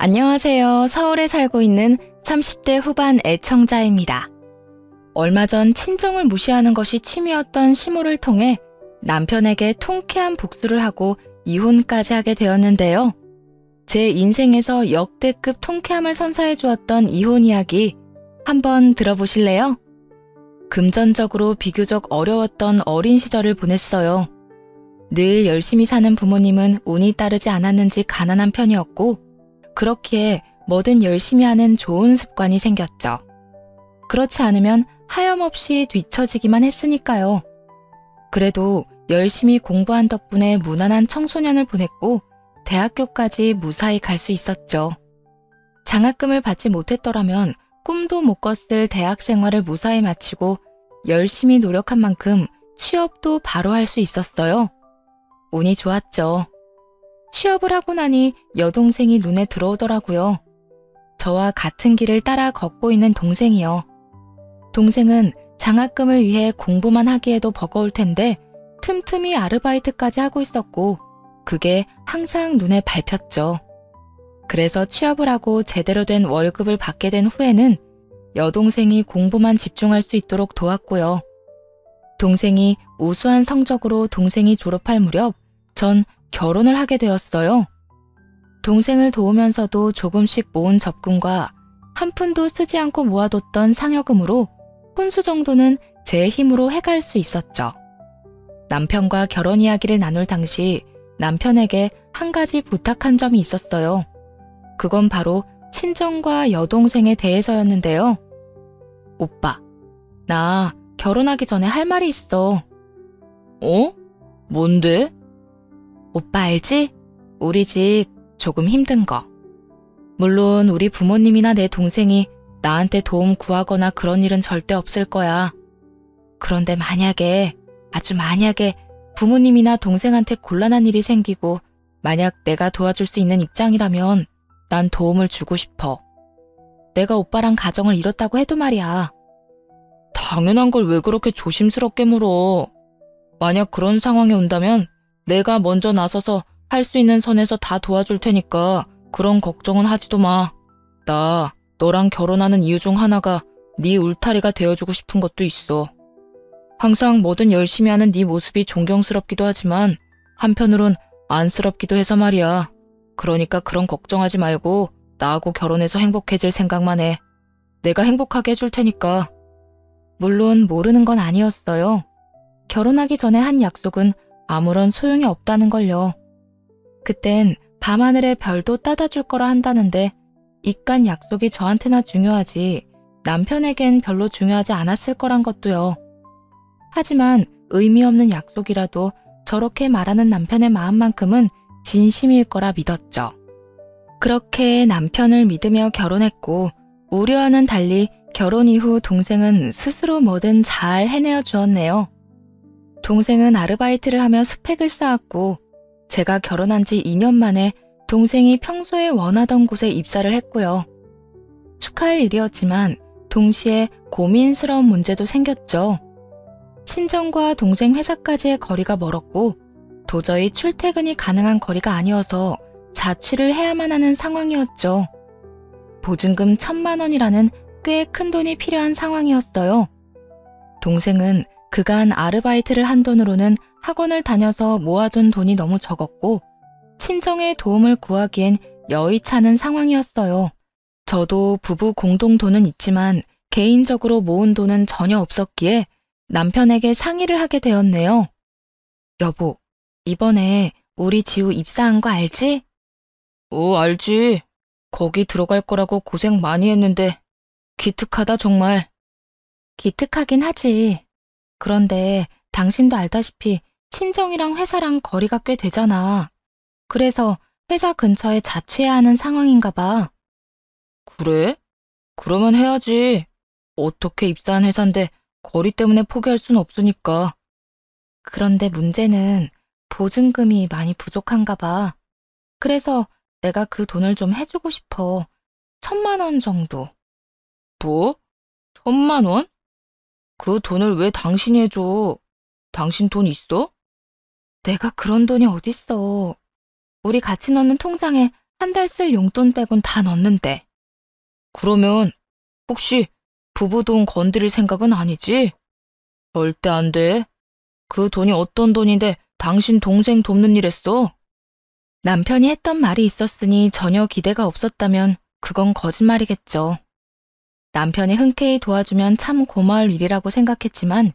안녕하세요. 서울에 살고 있는 30대 후반 애청자입니다. 얼마 전 친정을 무시하는 것이 취미였던 시모를 통해 남편에게 통쾌한 복수를 하고 이혼까지 하게 되었는데요. 제 인생에서 역대급 통쾌함을 선사해 주었던 이혼 이야기 한번 들어보실래요? 금전적으로 비교적 어려웠던 어린 시절을 보냈어요. 늘 열심히 사는 부모님은 운이 따르지 않았는지 가난한 편이었고 그렇기에 뭐든 열심히 하는 좋은 습관이 생겼죠. 그렇지 않으면 하염없이 뒤처지기만 했으니까요. 그래도 열심히 공부한 덕분에 무난한 청소년을 보냈고 대학교까지 무사히 갈 수 있었죠. 장학금을 받지 못했더라면 꿈도 못 꿨을 대학 생활을 무사히 마치고 열심히 노력한 만큼 취업도 바로 할 수 있었어요. 운이 좋았죠. 취업을 하고 나니 여동생이 눈에 들어오더라고요. 저와 같은 길을 따라 걷고 있는 동생이요. 동생은 장학금을 위해 공부만 하기에도 버거울 텐데 틈틈이 아르바이트까지 하고 있었고 그게 항상 눈에 밟혔죠. 그래서 취업을 하고 제대로 된 월급을 받게 된 후에는 여동생이 공부만 집중할 수 있도록 도왔고요. 동생이 우수한 성적으로 동생이 졸업할 무렵 전 결혼을 하게 되었어요. 동생을 도우면서도 조금씩 모은 적금과 한 푼도 쓰지 않고 모아뒀던 상여금으로 혼수 정도는 제 힘으로 해갈 수 있었죠. 남편과 결혼 이야기를 나눌 당시 남편에게 한 가지 부탁한 점이 있었어요. 그건 바로 친정과 여동생에 대해서였는데요. 오빠, 나 결혼하기 전에 할 말이 있어. 어? 뭔데? 오빠 알지? 우리 집 조금 힘든 거. 물론 우리 부모님이나 내 동생이 나한테 도움 구하거나 그런 일은 절대 없을 거야. 그런데 만약에, 아주 만약에 부모님이나 동생한테 곤란한 일이 생기고 만약 내가 도와줄 수 있는 입장이라면 난 도움을 주고 싶어. 내가 오빠랑 가정을 이뤘다고 해도 말이야. 당연한 걸 왜 그렇게 조심스럽게 물어. 만약 그런 상황이 온다면 내가 먼저 나서서 할 수 있는 선에서 다 도와줄 테니까 그런 걱정은 하지도 마. 나 너랑 결혼하는 이유 중 하나가 네 울타리가 되어주고 싶은 것도 있어. 항상 뭐든 열심히 하는 네 모습이 존경스럽기도 하지만 한편으론 안쓰럽기도 해서 말이야. 그러니까 그런 걱정하지 말고 나하고 결혼해서 행복해질 생각만 해. 내가 행복하게 해줄 테니까. 물론 모르는 건 아니었어요. 결혼하기 전에 한 약속은 아무런 소용이 없다는 걸요. 그땐 밤하늘의 별도 따다 줄 거라 한다는데 이깟 약속이 저한테나 중요하지 남편에겐 별로 중요하지 않았을 거란 것도요. 하지만 의미 없는 약속이라도 저렇게 말하는 남편의 마음만큼은 진심일 거라 믿었죠. 그렇게 남편을 믿으며 결혼했고 우려와는 달리 결혼 이후 동생은 스스로 뭐든 잘 해내어 주었네요. 동생은 아르바이트를 하며 스펙을 쌓았고 제가 결혼한 지 2년 만에 동생이 평소에 원하던 곳에 입사를 했고요. 축하할 일이었지만 동시에 고민스러운 문제도 생겼죠. 친정과 동생 회사까지의 거리가 멀었고 도저히 출퇴근이 가능한 거리가 아니어서 자취를 해야만 하는 상황이었죠. 보증금 1,000만 원이라는 꽤 큰 돈이 필요한 상황이었어요. 동생은 그간 아르바이트를 한 돈으로는 학원을 다녀서 모아둔 돈이 너무 적었고 친정의 도움을 구하기엔 여의찮은 상황이었어요. 저도 부부 공동 돈은 있지만 개인적으로 모은 돈은 전혀 없었기에 남편에게 상의를 하게 되었네요. 여보, 이번에 우리 지우 입사한 거 알지? 알지. 거기 들어갈 거라고 고생 많이 했는데 기특하다 정말. 기특하긴 하지. 그런데 당신도 알다시피 친정이랑 회사랑 거리가 꽤 되잖아. 그래서 회사 근처에 자취해야 하는 상황인가 봐. 그래? 그러면 해야지. 어떻게 입사한 회사인데 거리 때문에 포기할 순 없으니까. 그런데 문제는 보증금이 많이 부족한가 봐. 그래서 내가 그 돈을 좀 해주고 싶어. 1,000만 원 정도. 뭐? 1,000만 원? 그 돈을 왜 당신이 해줘? 당신 돈 있어? 내가 그런 돈이 어딨어. 우리 같이 넣는 통장에 한 달 쓸 용돈 빼곤 다 넣었는데. 그러면 혹시 부부 돈 건드릴 생각은 아니지? 절대 안 돼. 그 돈이 어떤 돈인데 당신 동생 돕는 일 했어? 남편이 했던 말이 있었으니 전혀 기대가 없었다면 그건 거짓말이겠죠. 남편이 흔쾌히 도와주면 참 고마울 일이라고 생각했지만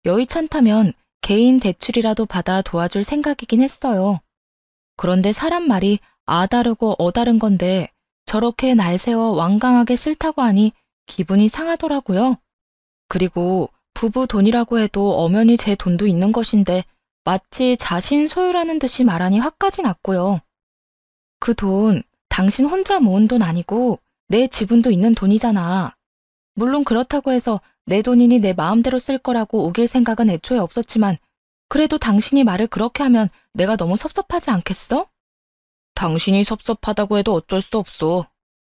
여의찮다면 개인 대출이라도 받아 도와줄 생각이긴 했어요. 그런데 사람 말이 아다르고 어다른 건데 저렇게 날 세워 완강하게 싫다고 하니 기분이 상하더라고요. 그리고 부부 돈이라고 해도 엄연히 제 돈도 있는 것인데 마치 자신 소유라는 듯이 말하니 화까지 났고요. 그 돈 당신 혼자 모은 돈 아니고 내 지분도 있는 돈이잖아. 물론 그렇다고 해서 내 돈이니 내 마음대로 쓸 거라고 우길 생각은 애초에 없었지만 그래도 당신이 말을 그렇게 하면 내가 너무 섭섭하지 않겠어? 당신이 섭섭하다고 해도 어쩔 수 없어.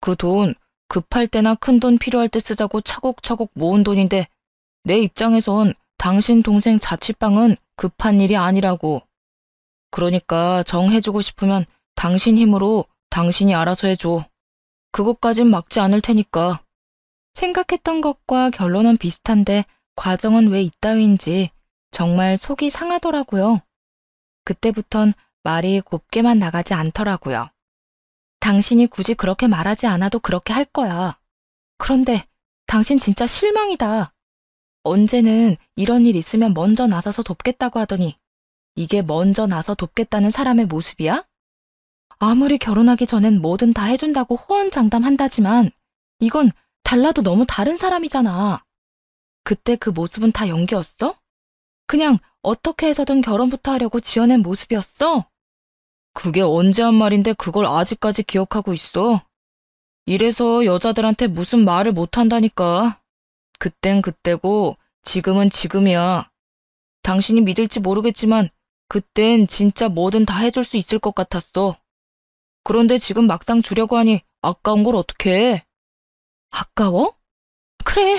그 돈 급할 때나 큰 돈 필요할 때 쓰자고 차곡차곡 모은 돈인데 내 입장에선 당신 동생 자취방은 급한 일이 아니라고. 그러니까 정해주고 싶으면 당신 힘으로 당신이 알아서 해줘. 그것까진 막지 않을 테니까. 생각했던 것과 결론은 비슷한데 과정은 왜 이따위인지 정말 속이 상하더라고요. 그때부턴 말이 곱게만 나가지 않더라고요. 당신이 굳이 그렇게 말하지 않아도 그렇게 할 거야. 그런데 당신 진짜 실망이다. 언제는 이런 일 있으면 먼저 나서서 돕겠다고 하더니 이게 먼저 나서 돕겠다는 사람의 모습이야? 아무리 결혼하기 전엔 뭐든 다 해준다고 호언장담한다지만 이건 달라도 너무 다른 사람이잖아. 그때 그 모습은 다 연기였어? 그냥 어떻게 해서든 결혼부터 하려고 지어낸 모습이었어? 그게 언제 한 말인데 그걸 아직까지 기억하고 있어? 이래서 여자들한테 무슨 말을 못한다니까. 그땐 그때고 지금은 지금이야. 당신이 믿을지 모르겠지만 그땐 진짜 뭐든 다 해줄 수 있을 것 같았어. 그런데 지금 막상 주려고 하니 아까운 걸 어떡해? 아까워? 그래,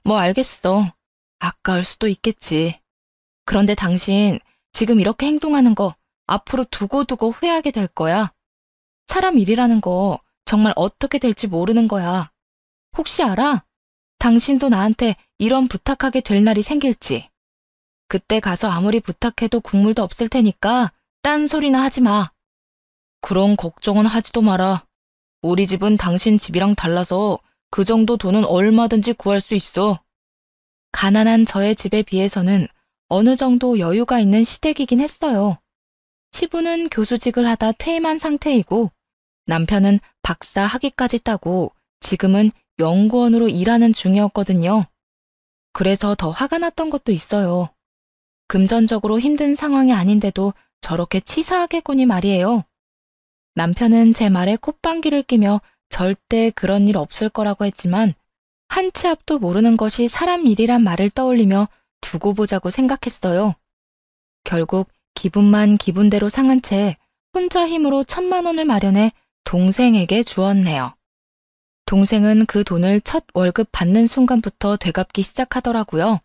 뭐 알겠어. 아까울 수도 있겠지. 그런데 당신 지금 이렇게 행동하는 거 앞으로 두고두고 후회하게 될 거야. 사람 일이라는 거 정말 어떻게 될지 모르는 거야. 혹시 알아? 당신도 나한테 이런 부탁하게 될 날이 생길지. 그때 가서 아무리 부탁해도 국물도 없을 테니까 딴소리나 하지 마. 그런 걱정은 하지도 마라. 우리 집은 당신 집이랑 달라서 그 정도 돈은 얼마든지 구할 수 있어. 가난한 저의 집에 비해서는 어느 정도 여유가 있는 시댁이긴 했어요. 시부는 교수직을 하다 퇴임한 상태이고 남편은 박사 학위까지 따고 지금은 연구원으로 일하는 중이었거든요. 그래서 더 화가 났던 것도 있어요. 금전적으로 힘든 상황이 아닌데도 저렇게 치사하게 구니 말이에요. 남편은 제 말에 콧방귀를 끼며 절대 그런 일 없을 거라고 했지만 한 치 앞도 모르는 것이 사람 일이란 말을 떠올리며 두고 보자고 생각했어요. 결국 기분만 기분대로 상한 채 혼자 힘으로 1,000만 원을 마련해 동생에게 주었네요. 동생은 그 돈을 첫 월급 받는 순간부터 되갚기 시작하더라고요.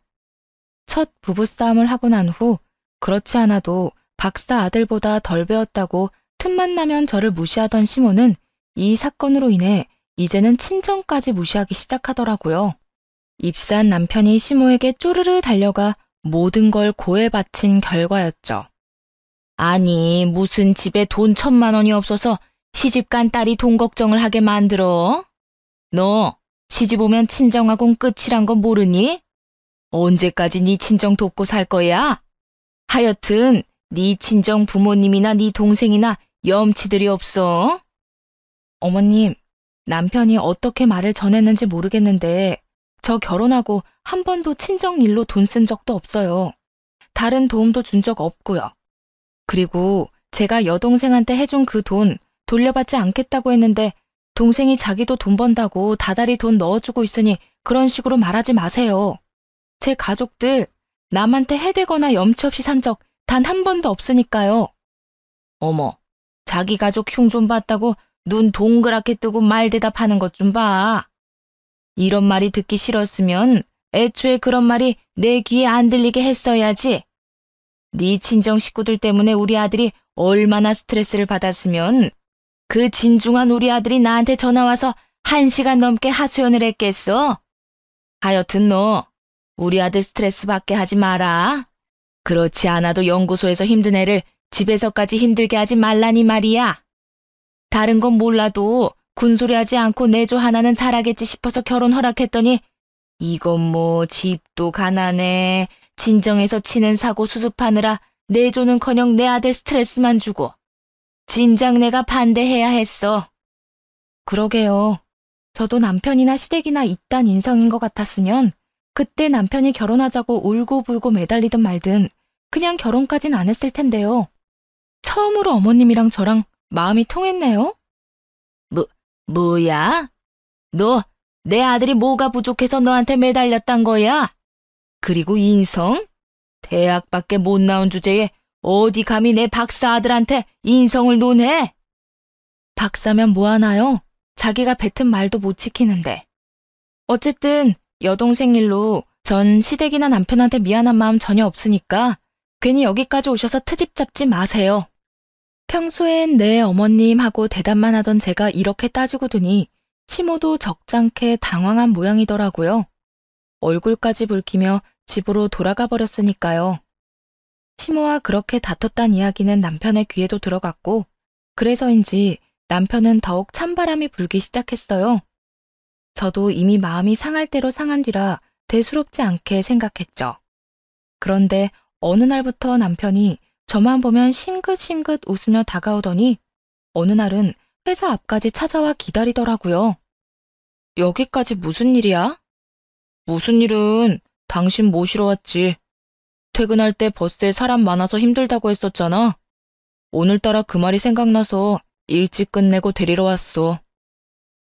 첫 부부싸움을 하고 난 후 그렇지 않아도 박사 아들보다 덜 배웠다고 틈만 나면 저를 무시하던 시모는 이 사건으로 인해 이제는 친정까지 무시하기 시작하더라고요. 입사한 남편이 시모에게 쪼르르 달려가 모든 걸 고에 바친 결과였죠. 아니, 무슨 집에 돈 1,000만 원이 없어서 시집간 딸이 돈 걱정을 하게 만들어? 너 시집 오면 친정하고는 끝이란 건 모르니? 언제까지 네 친정 돕고 살 거야? 하여튼 네 친정 부모님이나 네 동생이나 염치들이 없어? 어머님, 남편이 어떻게 말을 전했는지 모르겠는데 저 결혼하고 한 번도 친정 일로 돈 쓴 적도 없어요. 다른 도움도 준 적 없고요. 그리고 제가 여동생한테 해준 그 돈 돌려받지 않겠다고 했는데 동생이 자기도 돈 번다고 다달이 돈 넣어주고 있으니 그런 식으로 말하지 마세요. 제 가족들 남한테 해대거나 염치 없이 산 적 단 한 번도 없으니까요. 어머, 자기 가족 흉 좀 봤다고 눈 동그랗게 뜨고 말 대답하는 것 좀 봐. 이런 말이 듣기 싫었으면 애초에 그런 말이 내 귀에 안 들리게 했어야지. 네 친정 식구들 때문에 우리 아들이 얼마나 스트레스를 받았으면 그 진중한 우리 아들이 나한테 전화와서 1시간 넘게 하소연을 했겠어? 하여튼 너 우리 아들 스트레스 받게 하지 마라. 그렇지 않아도 연구소에서 힘든 애를 집에서까지 힘들게 하지 말라니 말이야. 다른 건 몰라도 군소리하지 않고 내조 하나는 잘하겠지 싶어서 결혼 허락했더니 이건 뭐 집도 가난해, 진정에서 치는 사고 수습하느라 내조는커녕 내 아들 스트레스만 주고 진작 내가 반대해야 했어. 그러게요. 저도 남편이나 시댁이나 이딴 인성인 것 같았으면 그때 남편이 결혼하자고 울고불고 매달리든 말든 그냥 결혼까진 안 했을 텐데요. 처음으로 어머님이랑 저랑 마음이 통했네요. 뭐야? 너 내 아들이 뭐가 부족해서 너한테 매달렸단 거야? 그리고 인성? 대학밖에 못 나온 주제에 어디 감히 내 박사 아들한테 인성을 논해? 박사면 뭐하나요? 자기가 뱉은 말도 못 지키는데. 어쨌든 여동생 일로 전 시댁이나 남편한테 미안한 마음 전혀 없으니까 괜히 여기까지 오셔서 트집 잡지 마세요. 평소엔 네 어머님하고 대답만 하던 제가 이렇게 따지고 드니 시모도 적잖게 당황한 모양이더라고요. 얼굴까지 붉히며 집으로 돌아가 버렸으니까요. 시모와 그렇게 다퉜단 이야기는 남편의 귀에도 들어갔고 그래서인지 남편은 더욱 찬바람이 불기 시작했어요. 저도 이미 마음이 상할 대로 상한 뒤라 대수롭지 않게 생각했죠. 그런데 어느 날부터 남편이 저만 보면 싱긋싱긋 웃으며 다가오더니 어느 날은 회사 앞까지 찾아와 기다리더라고요. 여기까지 무슨 일이야? 무슨 일은 당신 모시러 왔지. 퇴근할 때 버스에 사람 많아서 힘들다고 했었잖아. 오늘따라 그 말이 생각나서 일찍 끝내고 데리러 왔어.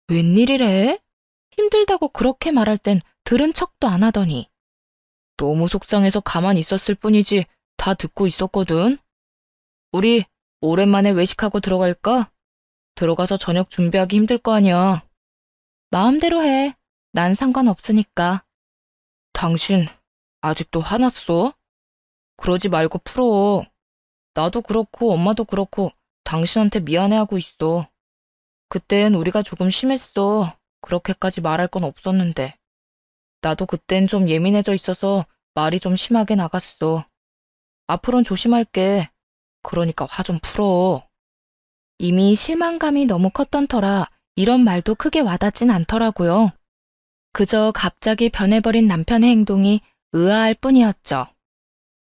웬일이래? 힘들다고 그렇게 말할 땐 들은 척도 안 하더니. 너무 속상해서 가만히 있었을 뿐이지 다 듣고 있었거든. 우리 오랜만에 외식하고 들어갈까? 들어가서 저녁 준비하기 힘들 거 아니야. 마음대로 해. 난 상관없으니까. 당신 아직도 화났어? 그러지 말고 풀어. 나도 그렇고 엄마도 그렇고 당신한테 미안해하고 있어. 그땐 우리가 조금 심했어. 그렇게까지 말할 건 없었는데. 나도 그땐 좀 예민해져 있어서 말이 좀 심하게 나갔어. 앞으로는 조심할게. 그러니까 화 좀 풀어. 이미 실망감이 너무 컸던 터라 이런 말도 크게 와닿진 않더라고요. 그저 갑자기 변해버린 남편의 행동이 의아할 뿐이었죠.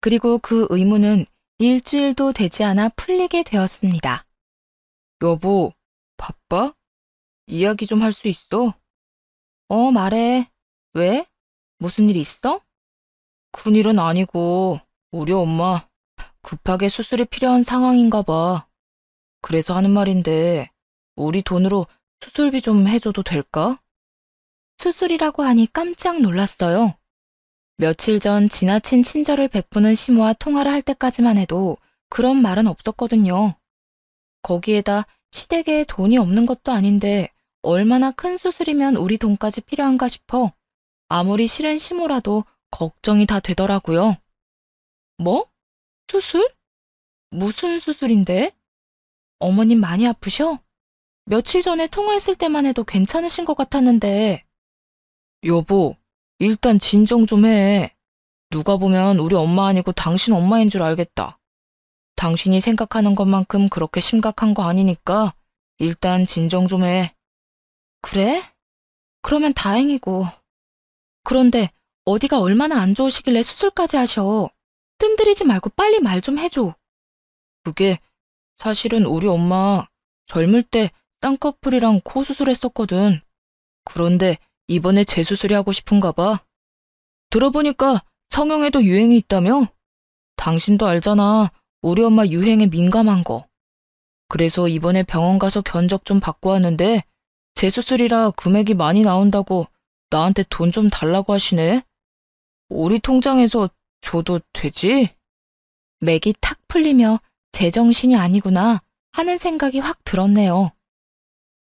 그리고 그 의문은 일주일도 되지 않아 풀리게 되었습니다. 여보, 바빠? 이야기 좀 할 수 있어? 말해. 왜? 무슨 일 있어? 큰일은 아니고 우리 엄마 급하게 수술이 필요한 상황인가 봐. 그래서 하는 말인데 우리 돈으로 수술비 좀 해줘도 될까? 수술이라고 하니 깜짝 놀랐어요. 며칠 전 지나친 친절을 베푸는 시모와 통화를 할 때까지만 해도 그런 말은 없었거든요. 거기에다 시댁에 돈이 없는 것도 아닌데 얼마나 큰 수술이면 우리 돈까지 필요한가 싶어 아무리 싫은 시모라도 걱정이 다 되더라고요. 뭐? 수술? 무슨 수술인데? 어머님 많이 아프셔? 며칠 전에 통화했을 때만 해도 괜찮으신 것 같았는데. 여보, 일단 진정 좀 해. 누가 보면 우리 엄마 아니고 당신 엄마인 줄 알겠다. 당신이 생각하는 것만큼 그렇게 심각한 거 아니니까 일단 진정 좀 해. 그래? 그러면 다행이고. 그런데 어디가 얼마나 안 좋으시길래 수술까지 하셔. 뜸들이지 말고 빨리 말 좀 해줘. 그게 사실은 우리 엄마 젊을 때 쌍꺼풀이랑 코 수술했었거든. 그런데 이번에 재수술이 하고 싶은가 봐. 들어보니까 성형에도 유행이 있다며? 당신도 알잖아. 우리 엄마 유행에 민감한 거. 그래서 이번에 병원 가서 견적 좀 받고 왔는데 재수술이라 금액이 많이 나온다고 나한테 돈 좀 달라고 하시네. 우리 통장에서 줘도 되지? 맥이 탁 풀리며 제정신이 아니구나 하는 생각이 확 들었네요.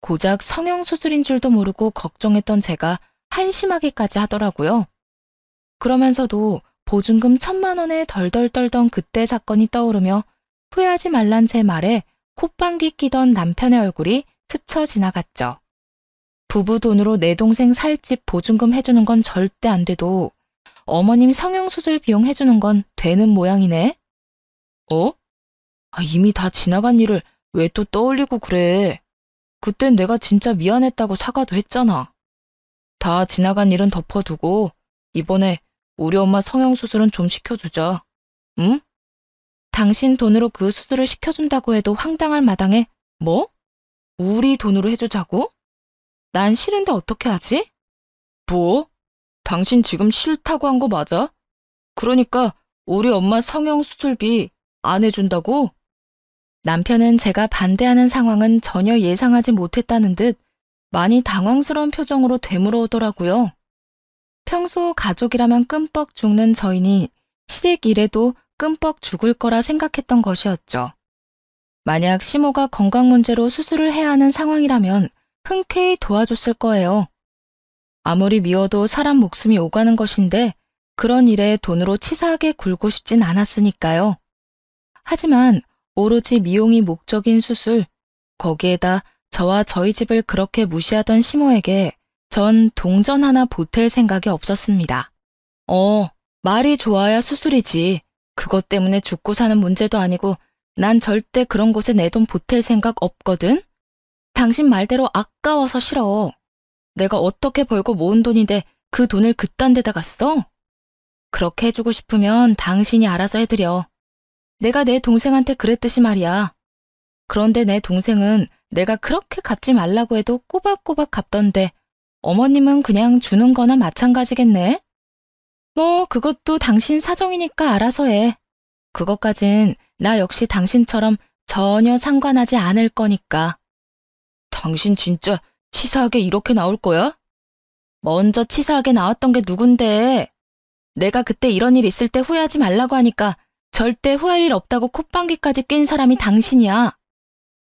고작 성형수술인 줄도 모르고 걱정했던 제가 한심하게까지 하더라고요. 그러면서도 보증금 1,000만 원에 덜덜 떨던 그때 사건이 떠오르며 후회하지 말란 제 말에 콧방귀 끼던 남편의 얼굴이 스쳐 지나갔죠. 부부 돈으로 내 동생 살집 보증금 해주는 건 절대 안 돼도 어머님 성형수술 비용 해주는 건 되는 모양이네. 어? 이미 다 지나간 일을 왜 또 떠올리고 그래. 그땐 내가 진짜 미안했다고 사과도 했잖아. 다 지나간 일은 덮어두고 이번에 우리 엄마 성형수술은 좀 시켜주자. 응? 당신 돈으로 그 수술을 시켜준다고 해도 황당할 마당에 뭐? 우리 돈으로 해주자고? 난 싫은데 어떻게 하지? 뭐? 당신 지금 싫다고 한 거 맞아? 그러니까 우리 엄마 성형수술비 안 해준다고? 남편은 제가 반대하는 상황은 전혀 예상하지 못했다는 듯 많이 당황스러운 표정으로 되물어오더라고요. 평소 가족이라면 끔뻑 죽는 저희니 시댁 일에도 끔뻑 죽을 거라 생각했던 것이었죠. 만약 시모가 건강 문제로 수술을 해야 하는 상황이라면 흔쾌히 도와줬을 거예요. 아무리 미워도 사람 목숨이 오가는 것인데 그런 일에 돈으로 치사하게 굴고 싶진 않았으니까요. 하지만 오로지 미용이 목적인 수술, 거기에다 저와 저희 집을 그렇게 무시하던 시모에게 전 동전 하나 보탤 생각이 없었습니다. 말이 좋아야 수술이지. 그것 때문에 죽고 사는 문제도 아니고 난 절대 그런 곳에 내 돈 보탤 생각 없거든? 당신 말대로 아까워서 싫어. 내가 어떻게 벌고 모은 돈인데 그 돈을 그딴 데다가 써? 그렇게 해주고 싶으면 당신이 알아서 해드려. 내가 내 동생한테 그랬듯이 말이야. 그런데 내 동생은 내가 그렇게 갚지 말라고 해도 꼬박꼬박 갚던데 어머님은 그냥 주는 거나 마찬가지겠네? 뭐 그것도 당신 사정이니까 알아서 해. 그것까진 나 역시 당신처럼 전혀 상관하지 않을 거니까. 당신 진짜 치사하게 이렇게 나올 거야? 먼저 치사하게 나왔던 게 누군데? 내가 그때 이런 일 있을 때 후회하지 말라고 하니까 절대 후회할 일 없다고 콧방귀까지 낀 사람이 당신이야.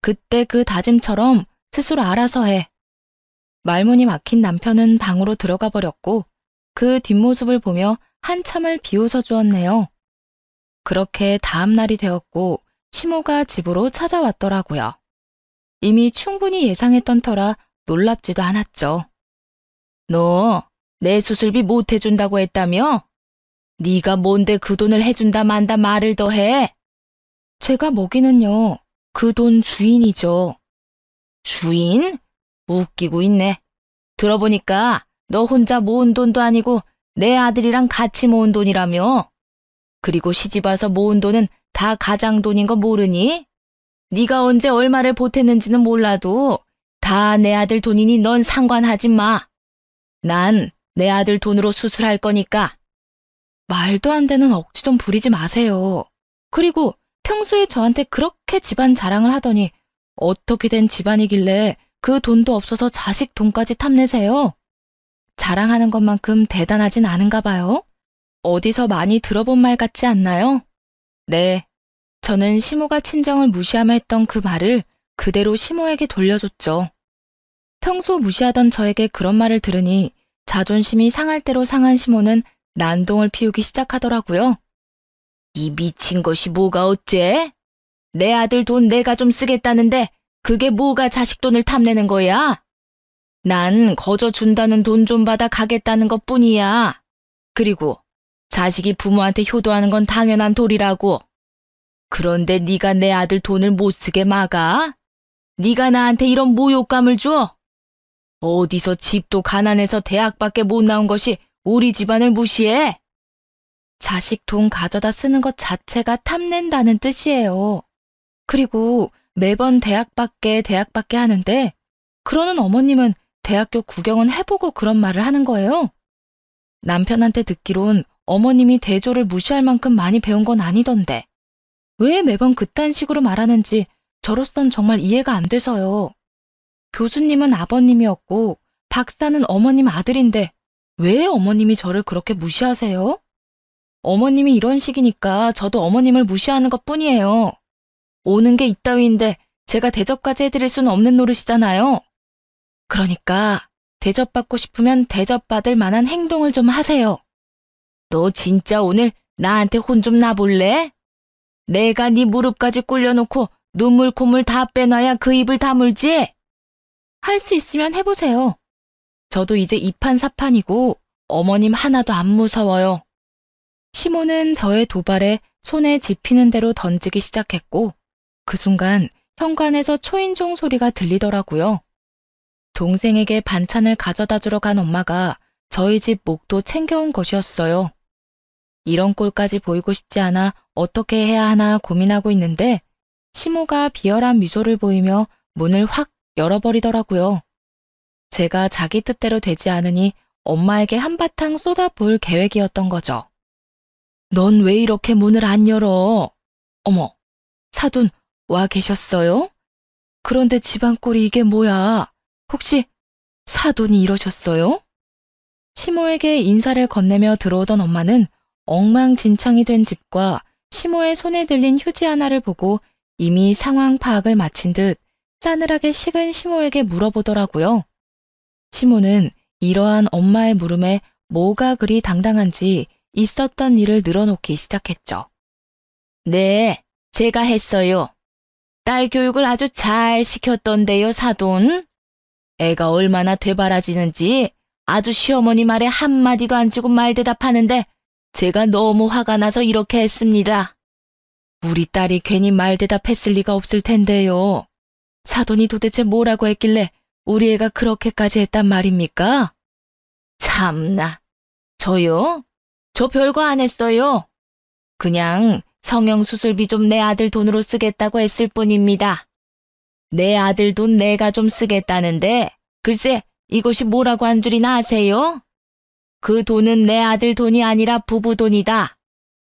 그때 그 다짐처럼 스스로 알아서 해. 말문이 막힌 남편은 방으로 들어가 버렸고 그 뒷모습을 보며 한참을 비웃어 주었네요. 그렇게 다음 날이 되었고 시모가 집으로 찾아왔더라고요. 이미 충분히 예상했던 터라 놀랍지도 않았죠. 너 내 수술비 못 해준다고 했다며? 네가 뭔데 그 돈을 해준다 만다 말을 더 해? 제가 먹이는요. 그 돈 주인이죠. 주인? 웃기고 있네. 들어보니까 너 혼자 모은 돈도 아니고 내 아들이랑 같이 모은 돈이라며? 그리고 시집와서 모은 돈은 다 가장 돈인 거 모르니? 네가 언제 얼마를 보탰는지는 몰라도 다 내 아들 돈이니 넌 상관하지 마. 난 내 아들 돈으로 수술할 거니까. 말도 안 되는 억지 좀 부리지 마세요. 그리고 평소에 저한테 그렇게 집안 자랑을 하더니 어떻게 된 집안이길래 그 돈도 없어서 자식 돈까지 탐내세요? 자랑하는 것만큼 대단하진 않은가 봐요. 어디서 많이 들어본 말 같지 않나요? 네, 저는 시모가 친정을 무시하며 했던 그 말을 그대로 시모에게 돌려줬죠. 평소 무시하던 저에게 그런 말을 들으니 자존심이 상할 대로 상한 시모는 난동을 피우기 시작하더라고요. 이 미친 것이 뭐가 어째? 내 아들 돈 내가 좀 쓰겠다는데 그게 뭐가 자식 돈을 탐내는 거야? 난 거저 준다는 돈 좀 받아 가겠다는 것뿐이야. 그리고 자식이 부모한테 효도하는 건 당연한 도리라고. 그런데 네가 내 아들 돈을 못 쓰게 막아? 네가 나한테 이런 모욕감을 줘? 어디서 집도 가난해서 대학밖에 못 나온 것이 우리 집안을 무시해? 자식 돈 가져다 쓰는 것 자체가 탐낸다는 뜻이에요. 그리고 매번 대학밖에 하는데 그러는 어머님은 대학교 구경은 해보고 그런 말을 하는 거예요. 남편한테 듣기론 어머님이 대조를 무시할 만큼 많이 배운 건 아니던데 왜 매번 그딴 식으로 말하는지 저로선 정말 이해가 안 돼서요. 교수님은 아버님이었고 박사는 어머님 아들인데 왜 어머님이 저를 그렇게 무시하세요? 어머님이 이런 식이니까 저도 어머님을 무시하는 것뿐이에요. 오는 게 이따위인데 제가 대접까지 해드릴 수는 없는 노릇이잖아요. 그러니까 대접받고 싶으면 대접받을 만한 행동을 좀 하세요. 너 진짜 오늘 나한테 혼 좀 나볼래? 내가 네 무릎까지 꿇려놓고 눈물 콧물 다 빼놔야 그 입을 다물지? 할 수 있으면 해보세요. 저도 이제 이판사판이고 어머님 하나도 안 무서워요. 시모는 저의 도발에 손에 집히는 대로 던지기 시작했고 그 순간 현관에서 초인종 소리가 들리더라고요. 동생에게 반찬을 가져다 주러 간 엄마가 저희 집 목도 챙겨온 것이었어요. 이런 꼴까지 보이고 싶지 않아 어떻게 해야 하나 고민하고 있는데 시모가 비열한 미소를 보이며 문을 확 열어버리더라고요. 제가 자기 뜻대로 되지 않으니 엄마에게 한바탕 쏟아부을 계획이었던 거죠. 넌 왜 이렇게 문을 안 열어? 어머, 사돈 와 계셨어요? 그런데 집안 꼴이 이게 뭐야? 혹시 사돈이 이러셨어요? 시모에게 인사를 건네며 들어오던 엄마는 엉망진창이 된 집과 시모의 손에 들린 휴지 하나를 보고 이미 상황 파악을 마친 듯 싸늘하게 식은 시모에게 물어보더라고요. 시모는 이러한 엄마의 물음에 뭐가 그리 당당한지 있었던 일을 늘어놓기 시작했죠. 네, 제가 했어요. 딸 교육을 아주 잘 시켰던데요, 사돈. 애가 얼마나 되바라지는지 아주 시어머니 말에 한마디도 안 주고 말대답하는데 제가 너무 화가 나서 이렇게 했습니다. 우리 딸이 괜히 말대답했을 리가 없을 텐데요. 사돈이 도대체 뭐라고 했길래 우리 애가 그렇게까지 했단 말입니까? 참나. 저요? 저 별거 안 했어요. 그냥 성형수술비 좀 내 아들 돈으로 쓰겠다고 했을 뿐입니다. 내 아들 돈 내가 좀 쓰겠다는데 글쎄 이것이 뭐라고 한 줄이나 아세요? 그 돈은 내 아들 돈이 아니라 부부 돈이다.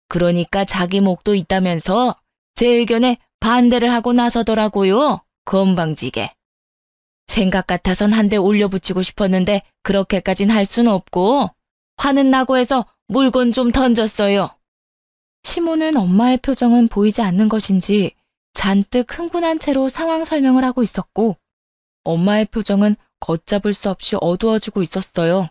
그러니까 자기 목도 있다면서 제 의견에 반대를 하고 나서더라고요. 건방지게. 생각 같아선 한 대 올려붙이고 싶었는데 그렇게까진 할 순 없고 화는 나고 해서 물건 좀 던졌어요. 시모는 엄마의 표정은 보이지 않는 것인지 잔뜩 흥분한 채로 상황 설명을 하고 있었고 엄마의 표정은 걷잡을 수 없이 어두워지고 있었어요.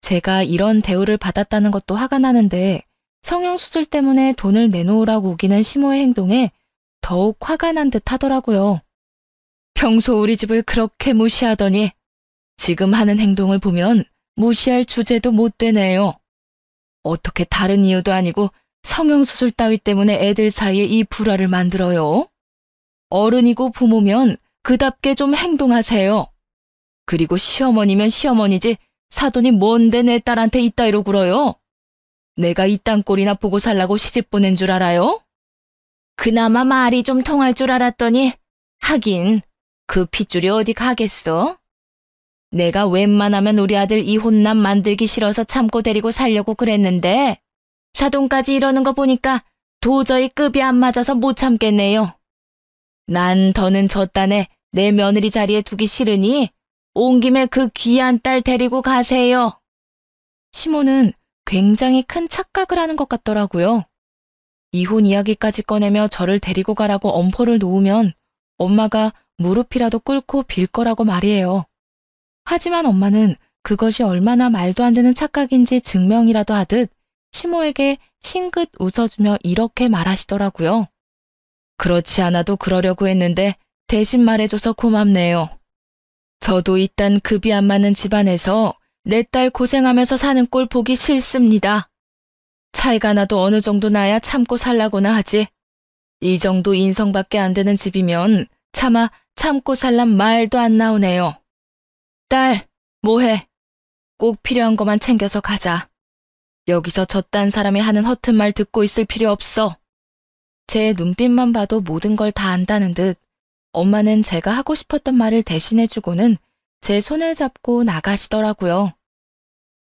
제가 이런 대우를 받았다는 것도 화가 나는데 성형수술 때문에 돈을 내놓으라고 우기는 시모의 행동에 더욱 화가 난 듯 하더라고요. 평소 우리 집을 그렇게 무시하더니 지금 하는 행동을 보면 무시할 주제도 못 되네요. 어떻게 다른 이유도 아니고 성형수술 따위 때문에 애들 사이에 이 불화를 만들어요? 어른이고 부모면 그답게 좀 행동하세요. 그리고 시어머니면 시어머니지 사돈이 뭔데 내 딸한테 이따위로 굴어요? 내가 이딴 꼴이나 보고 살라고 시집 보낸 줄 알아요? 그나마 말이 좀 통할 줄 알았더니 하긴 그 핏줄이 어디 가겠어? 내가 웬만하면 우리 아들 이혼남 만들기 싫어서 참고 데리고 살려고 그랬는데 사돈까지 이러는 거 보니까 도저히 급이 안 맞아서 못 참겠네요. 난 더는 저 딴에 내 며느리 자리에 두기 싫으니 온 김에 그 귀한 딸 데리고 가세요. 시모는 굉장히 큰 착각을 하는 것 같더라고요. 이혼 이야기까지 꺼내며 저를 데리고 가라고 엄포를 놓으면 엄마가 무릎이라도 꿇고 빌 거라고 말이에요. 하지만 엄마는 그것이 얼마나 말도 안 되는 착각인지 증명이라도 하듯 시모에게 싱긋 웃어주며 이렇게 말하시더라고요. 그렇지 않아도 그러려고 했는데 대신 말해줘서 고맙네요. 저도 이딴 급이 안 맞는 집안에서 내 딸 고생하면서 사는 꼴 보기 싫습니다. 차이가 나도 어느 정도 나야 참고 살라고나 하지. 이 정도 인성밖에 안 되는 집이면 차마 참고 살란 말도 안 나오네요. 딸, 뭐해? 꼭 필요한 것만 챙겨서 가자. 여기서 저딴 사람이 하는 허튼 말 듣고 있을 필요 없어. 제 눈빛만 봐도 모든 걸 다 안다는 듯 엄마는 제가 하고 싶었던 말을 대신해주고는 제 손을 잡고 나가시더라고요.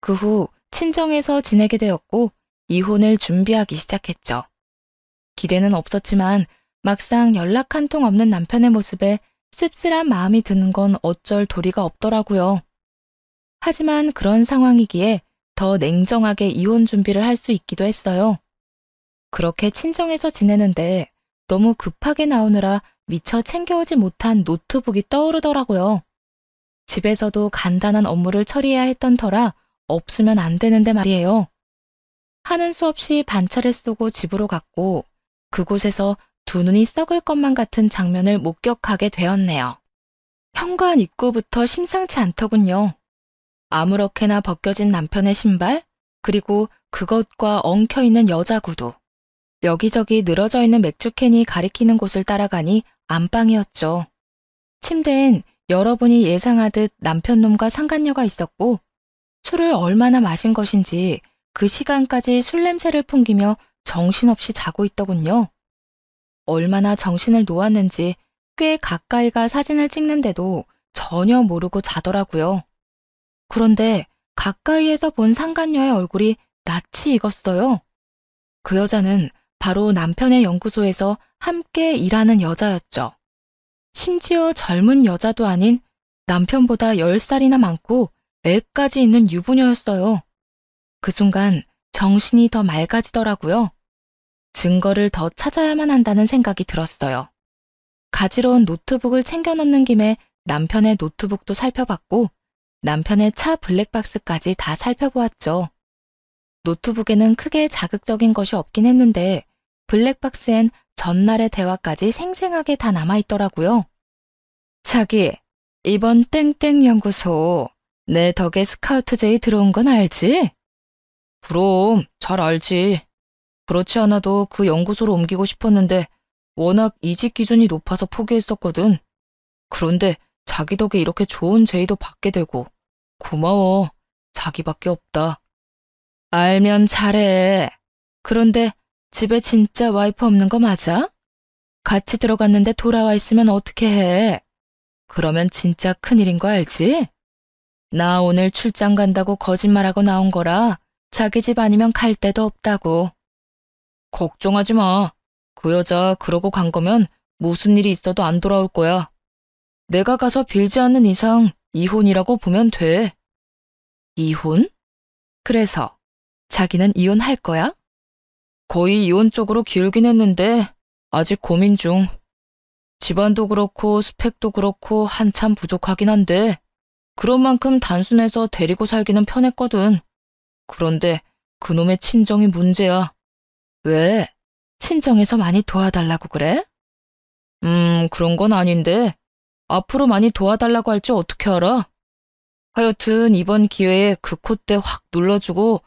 그 후 친정에서 지내게 되었고 이혼을 준비하기 시작했죠. 기대는 없었지만 막상 연락 한 통 없는 남편의 모습에 씁쓸한 마음이 드는 건 어쩔 도리가 없더라고요. 하지만 그런 상황이기에 더 냉정하게 이혼 준비를 할 수 있기도 했어요. 그렇게 친정에서 지내는데 너무 급하게 나오느라 미처 챙겨오지 못한 노트북이 떠오르더라고요. 집에서도 간단한 업무를 처리해야 했던 터라 없으면 안 되는데 말이에요. 하는 수 없이 반차를 쏘고 집으로 갔고 그곳에서 두 눈이 썩을 것만 같은 장면을 목격하게 되었네요. 현관 입구부터 심상치 않더군요. 아무렇게나 벗겨진 남편의 신발, 그리고 그것과 엉켜있는 여자 구두. 여기저기 늘어져 있는 맥주캔이 가리키는 곳을 따라가니 안방이었죠. 침대엔 여러분이 예상하듯 남편놈과 상간녀가 있었고 술을 얼마나 마신 것인지 그 시간까지 술 냄새를 풍기며 정신없이 자고 있더군요. 얼마나 정신을 놓았는지 꽤 가까이 가 사진을 찍는데도 전혀 모르고 자더라고요. 그런데 가까이에서 본 상간녀의 얼굴이 낯이 익었어요. 그 여자는 바로 남편의 연구소에서 함께 일하는 여자였죠. 심지어 젊은 여자도 아닌 남편보다 10살이나 많고 애까지 있는 유부녀였어요. 그 순간 정신이 더 맑아지더라고요. 증거를 더 찾아야만 한다는 생각이 들었어요. 가지러 온 노트북을 챙겨 놓는 김에 남편의 노트북도 살펴봤고 남편의 차 블랙박스까지 다 살펴보았죠. 노트북에는 크게 자극적인 것이 없긴 했는데 블랙박스엔 전날의 대화까지 생생하게 다 남아있더라고요. 자기, 이번 땡땡 연구소 내 덕에 스카우트 제이 들어온 건 알지? 그럼 잘 알지. 그렇지 않아도 그 연구소로 옮기고 싶었는데 워낙 이직 기준이 높아서 포기했었거든. 그런데 자기 덕에 이렇게 좋은 제의도 받게 되고 고마워. 자기밖에 없다. 알면 잘해. 그런데 집에 진짜 와이프 없는 거 맞아? 같이 들어갔는데 돌아와 있으면 어떻게 해? 그러면 진짜 큰일인 거 알지? 나 오늘 출장 간다고 거짓말하고 나온 거라 자기 집 아니면 갈 데도 없다고. 걱정하지 마. 그 여자 그러고 간 거면 무슨 일이 있어도 안 돌아올 거야. 내가 가서 빌지 않는 이상 이혼이라고 보면 돼. 이혼? 그래서 자기는 이혼할 거야? 거의 이혼 쪽으로 기울긴 했는데 아직 고민 중. 집안도 그렇고 스펙도 그렇고 한참 부족하긴 한데 그런 만큼 단순해서 데리고 살기는 편했거든. 그런데 그놈의 친정이 문제야. 왜? 친정에서 많이 도와달라고 그래? 그런 건 아닌데 앞으로 많이 도와달라고 할지 어떻게 알아? 하여튼 이번 기회에 그 콧대 확 눌러주고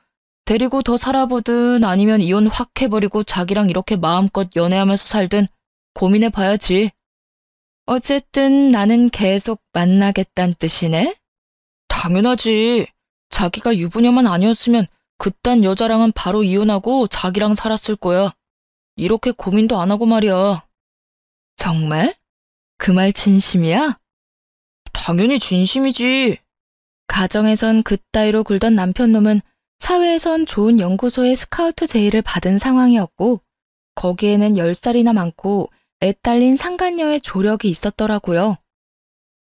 데리고 더 살아보든 아니면 이혼 확 해버리고 자기랑 이렇게 마음껏 연애하면서 살든 고민해봐야지. 어쨌든 나는 계속 만나겠다는 뜻이네? 당연하지. 자기가 유부녀만 아니었으면 그딴 여자랑은 바로 이혼하고 자기랑 살았을 거야. 이렇게 고민도 안 하고 말이야. 정말? 그 말 진심이야? 당연히 진심이지. 가정에선 그따위로 굴던 남편놈은 사회에선 좋은 연구소의 스카우트 제의를 받은 상황이었고 거기에는 10살이나 많고 애 딸린 상간녀의 조력이 있었더라고요.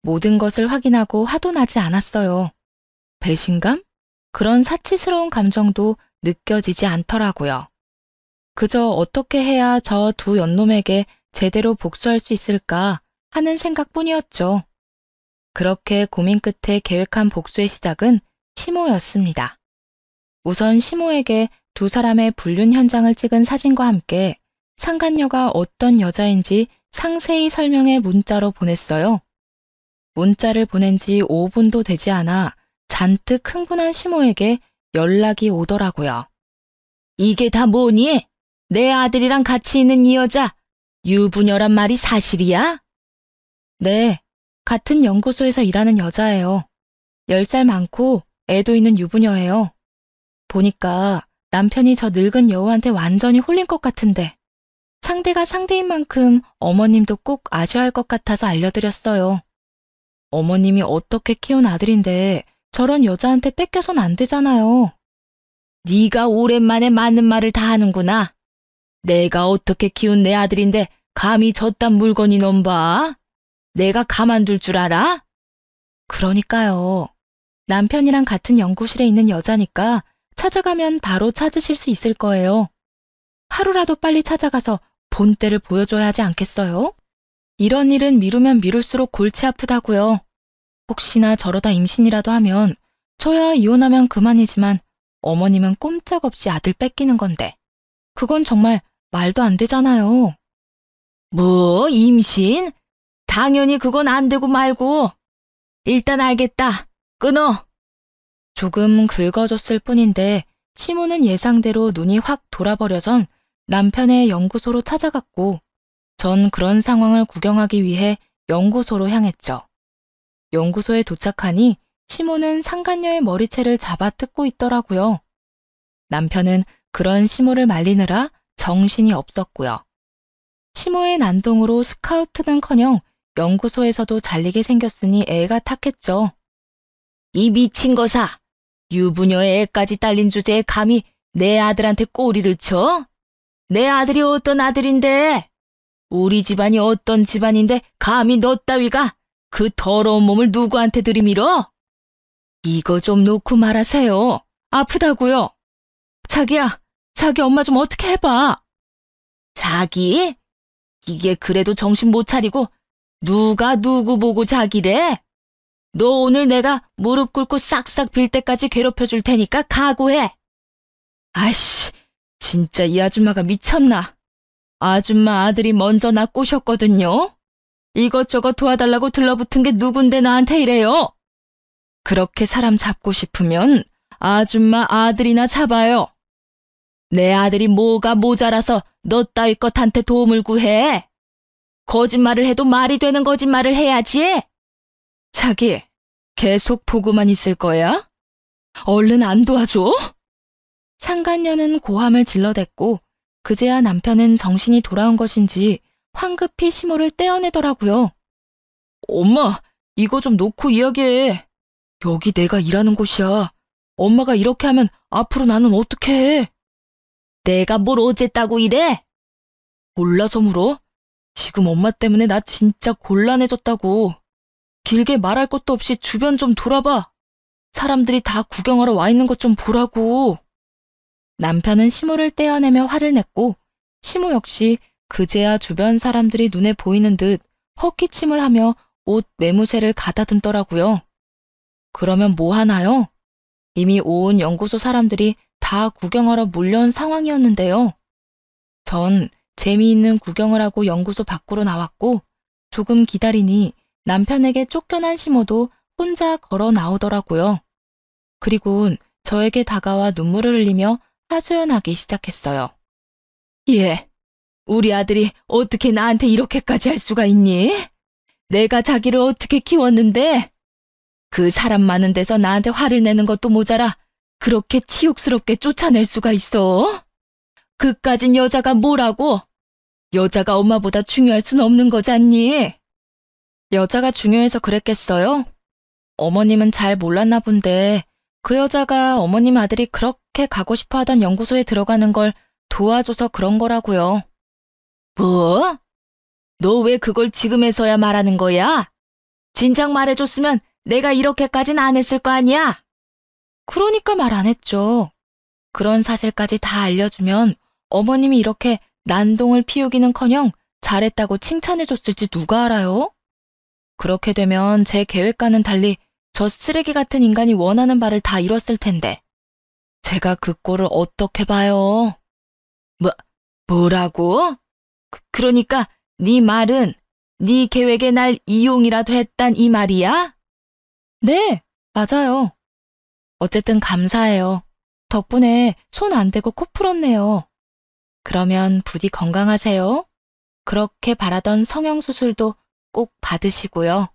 모든 것을 확인하고 화도 나지 않았어요. 배신감? 그런 사치스러운 감정도 느껴지지 않더라고요. 그저 어떻게 해야 저 두 연놈에게 제대로 복수할 수 있을까 하는 생각뿐이었죠. 그렇게 고민 끝에 계획한 복수의 시작은 시모였습니다. 우선 시모에게 두 사람의 불륜 현장을 찍은 사진과 함께 상간녀가 어떤 여자인지 상세히 설명해 문자로 보냈어요. 문자를 보낸 지 5분도 되지 않아 잔뜩 흥분한 시모에게 연락이 오더라고요. 이게 다 뭐니? 내 아들이랑 같이 있는 이 여자 유부녀란 말이 사실이야? 네, 같은 연구소에서 일하는 여자예요. 10살 많고 애도 있는 유부녀예요. 보니까 남편이 저 늙은 여우한테 완전히 홀린 것 같은데 상대가 상대인 만큼 어머님도 꼭 아셔야 할 것 같아서 알려드렸어요. 어머님이 어떻게 키운 아들인데 저런 여자한테 뺏겨선 안 되잖아요. 네가 오랜만에 맞는 말을 다 하는구나. 내가 어떻게 키운 내 아들인데 감히 저딴 물건이 넘봐? 내가 가만둘 줄 알아? 그러니까요. 남편이랑 같은 연구실에 있는 여자니까 찾아가면 바로 찾으실 수 있을 거예요. 하루라도 빨리 찾아가서 본때를 보여줘야 하지 않겠어요? 이런 일은 미루면 미룰수록 골치 아프다고요. 혹시나 저러다 임신이라도 하면 저야 이혼하면 그만이지만 어머님은 꼼짝없이 아들 뺏기는 건데 그건 정말 말도 안 되잖아요. 뭐, 임신? 당연히 그건 안 되고 말고. 일단 알겠다. 끊어. 조금 긁어줬을 뿐인데 시모는 예상대로 눈이 확 돌아버려선 남편의 연구소로 찾아갔고 전 그런 상황을 구경하기 위해 연구소로 향했죠. 연구소에 도착하니 시모는 상간녀의 머리채를 잡아 뜯고 있더라고요. 남편은 그런 시모를 말리느라 정신이 없었고요. 시모의 난동으로 스카우트는커녕 연구소에서도 잘리게 생겼으니 애가 탔겠죠. 이 미친 거사! 유부녀의 애까지 딸린 주제에 감히 내 아들한테 꼬리를 쳐? 내 아들이 어떤 아들인데? 우리 집안이 어떤 집안인데 감히 너 따위가 그 더러운 몸을 누구한테 들이밀어? 이거 좀 놓고 말하세요. 아프다고요. 자기야, 자기 엄마 좀 어떻게 해봐. 자기? 이게 그래도 정신 못 차리고 누가 누구 보고 자기래? 너 오늘 내가 무릎 꿇고 싹싹 빌 때까지 괴롭혀줄 테니까 각오해. 아이씨, 진짜 이 아줌마가 미쳤나. 아줌마 아들이 먼저 나 꼬셨거든요. 이것저것 도와달라고 들러붙은 게 누군데 나한테 이래요. 그렇게 사람 잡고 싶으면 아줌마 아들이나 잡아요. 내 아들이 뭐가 모자라서 너 따위 것한테 도움을 구해. 거짓말을 해도 말이 되는 거짓말을 해야지. 자기, 계속 보고만 있을 거야? 얼른 안 도와줘? 상간녀는 고함을 질러댔고 그제야 남편은 정신이 돌아온 것인지 황급히 시모를 떼어내더라고요. 엄마, 이거 좀 놓고 이야기해. 여기 내가 일하는 곳이야. 엄마가 이렇게 하면 앞으로 나는 어떻게 해? 내가 뭘 어쨌다고 이래? 몰라서 물어? 지금 엄마 때문에 나 진짜 곤란해졌다고. 길게 말할 것도 없이 주변 좀 돌아봐. 사람들이 다 구경하러 와 있는 것 좀 보라고. 남편은 시모를 떼어내며 화를 냈고 시모 역시 그제야 주변 사람들이 눈에 보이는 듯 헛기침을 하며 옷 매무새를 가다듬더라고요. 그러면 뭐 하나요? 이미 온 연구소 사람들이 다 구경하러 몰려온 상황이었는데요. 전 재미있는 구경을 하고 연구소 밖으로 나왔고 조금 기다리니 남편에게 쫓겨난 시모도 혼자 걸어 나오더라고요. 그리곤 저에게 다가와 눈물을 흘리며 하소연하기 시작했어요. 예, 우리 아들이 어떻게 나한테 이렇게까지 할 수가 있니? 내가 자기를 어떻게 키웠는데? 그 사람 많은 데서 나한테 화를 내는 것도 모자라 그렇게 치욕스럽게 쫓아낼 수가 있어? 그까진 여자가 뭐라고? 여자가 엄마보다 중요할 순 없는 거잖니? 여자가 중요해서 그랬겠어요? 어머님은 잘 몰랐나 본데 그 여자가 어머님 아들이 그렇게 가고 싶어 하던 연구소에 들어가는 걸 도와줘서 그런 거라고요. 뭐? 너 왜 그걸 지금에서야 말하는 거야? 진작 말해줬으면 내가 이렇게까진 안 했을 거 아니야? 그러니까 말 안 했죠. 그런 사실까지 다 알려주면 어머님이 이렇게 난동을 피우기는커녕 잘했다고 칭찬해줬을지 누가 알아요? 그렇게 되면 제 계획과는 달리 저 쓰레기 같은 인간이 원하는 바를 다 이뤘을 텐데 제가 그 꼴을 어떻게 봐요? 뭐라고? 그러니까 네 말은 네 계획에 날 이용이라도 했단 이 말이야? 네, 맞아요. 어쨌든 감사해요. 덕분에 손 안 대고 코 풀었네요. 그러면 부디 건강하세요. 그렇게 바라던 성형수술도 꼭 받으시고요.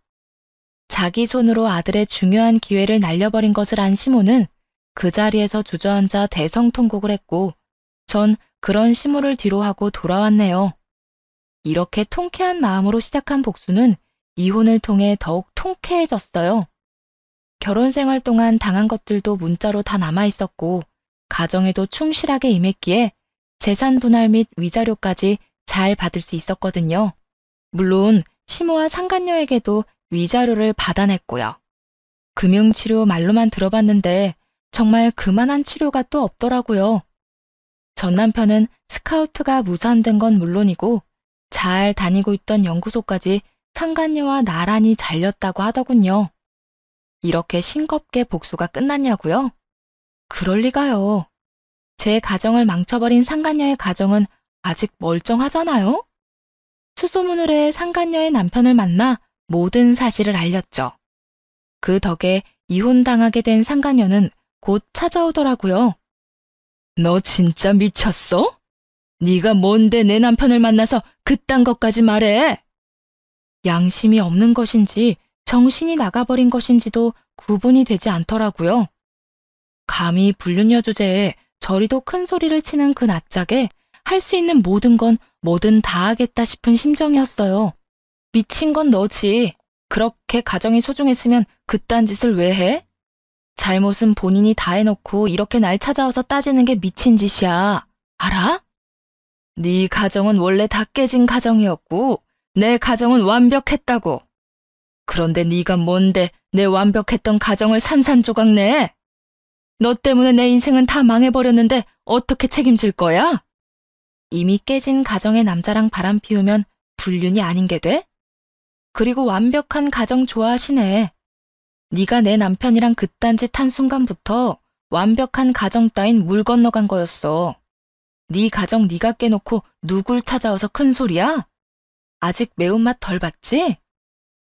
자기 손으로 아들의 중요한 기회를 날려버린 것을 안 시모는 그 자리에서 주저앉아 대성통곡을 했고 전 그런 시모를 뒤로하고 돌아왔네요. 이렇게 통쾌한 마음으로 시작한 복수는 이혼을 통해 더욱 통쾌해졌어요. 결혼 생활 동안 당한 것들도 문자로 다 남아있었고 가정에도 충실하게 임했기에 재산 분할 및 위자료까지 잘 받을 수 있었거든요. 물론 시모와 상간녀에게도 위자료를 받아냈고요. 금융치료 말로만 들어봤는데 정말 그만한 치료가 또 없더라고요. 전 남편은 스카우트가 무산된 건 물론이고 잘 다니고 있던 연구소까지 상간녀와 나란히 잘렸다고 하더군요. 이렇게 싱겁게 복수가 끝났냐고요? 그럴 리가요. 제 가정을 망쳐버린 상간녀의 가정은 아직 멀쩡하잖아요? 수소문을 해 상간녀의 남편을 만나 모든 사실을 알렸죠. 그 덕에 이혼당하게 된 상간녀는 곧 찾아오더라고요. 너 진짜 미쳤어? 네가 뭔데 내 남편을 만나서 그딴 것까지 말해? 양심이 없는 것인지 정신이 나가버린 것인지도 구분이 되지 않더라고요. 감히 불륜녀 주제에 저리도 큰 소리를 치는 그 낯짝에 할 수 있는 모든 건 뭐든 다 하겠다 싶은 심정이었어요. 미친 건 너지. 그렇게 가정이 소중했으면 그딴 짓을 왜 해? 잘못은 본인이 다 해놓고 이렇게 날 찾아와서 따지는 게 미친 짓이야. 알아? 네 가정은 원래 다 깨진 가정이었고 내 가정은 완벽했다고. 그런데 네가 뭔데 내 완벽했던 가정을 산산조각 내? 너 때문에 내 인생은 다 망해버렸는데 어떻게 책임질 거야? 이미 깨진 가정의 남자랑 바람 피우면 불륜이 아닌 게 돼? 그리고 완벽한 가정 좋아하시네. 네가 내 남편이랑 그딴 짓 한 순간부터 완벽한 가정 따윈 물 건너간 거였어. 네 가정 네가 깨놓고 누굴 찾아와서 큰 소리야? 아직 매운맛 덜 봤지?